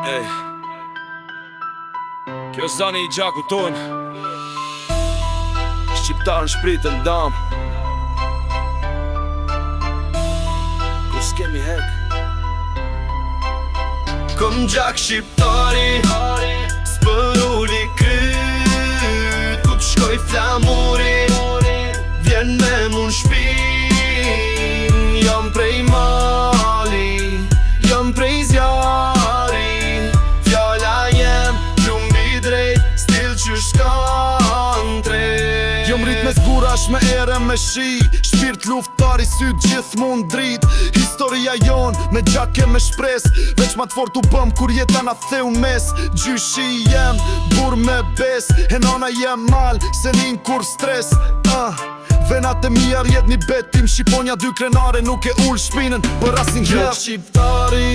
Ej, kjo zani I gjaku ton Shqiptar në shpritën dam Kur s'kemi hek Kom gjak shqiptari Spërulli kryt Ku t'shkoj flamuri Vjen me mun shpin Jom prej mali Jom prej zjari Fjalla jem Plumbi drejt Stil që shkan drejt Jom rrit me zgurash me ere me shi Shpirt luftari sy gjithë mund drit Historia jon me gjake me shpres Veç ma t'fort u bëm kur jeta na theu mes Gjyshi jem bur me bes E nana jem mal se nin kur stres Venat e mija rjet një betim Shqiponja dy krenare nuk e ull shpinën Për asin Gjak gjep shqiptari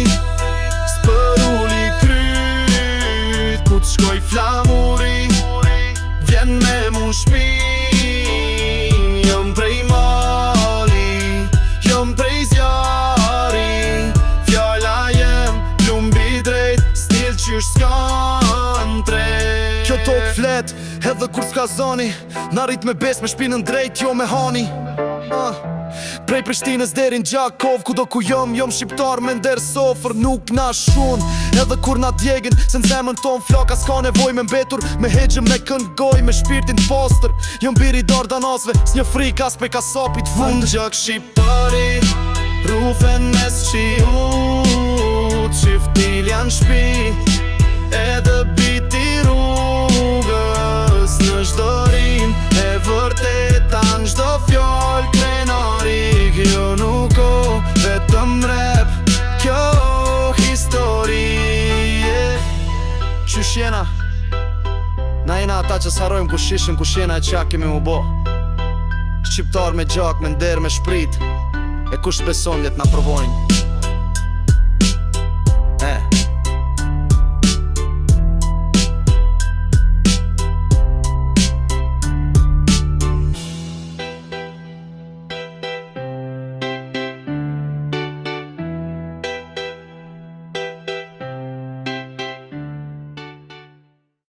Spërulli kryt Ku t'shkoj flamuri Vjen me mun shpin Jom prej mali Jom prej zjari Fjalla jem Plumbi drejt Stil që s'kan drejt Kjo tok flet edhe kur s'ka zoni Na rrit me bes me shpinën drejt jo me hani Prej Prishtinës deri n'Gjakov Kudo ku jom shqiptar me nder sofër Nuk na shun edhe kur na djegin Se n'zemën ton flaka s'ka nevoj me mbetur Me hegjëm me këngoj me shpirtin t'postër Jom biri dardanasve s'një frik as pe kasapit fund Gjak shqiptari Rufen mes qiut Qiftil janë shpi Edhe biti rrugës Në shdorin E vërteta në shdo fjall Krenari Kjo nuk o vetëm rap Kjo histori Qysh jena? Na jena ata që s'harojmë kush ishim kush jena e qa kemi mu bo Shqiptar me gjak, me nder, me shprit E kush beson jet na provojnë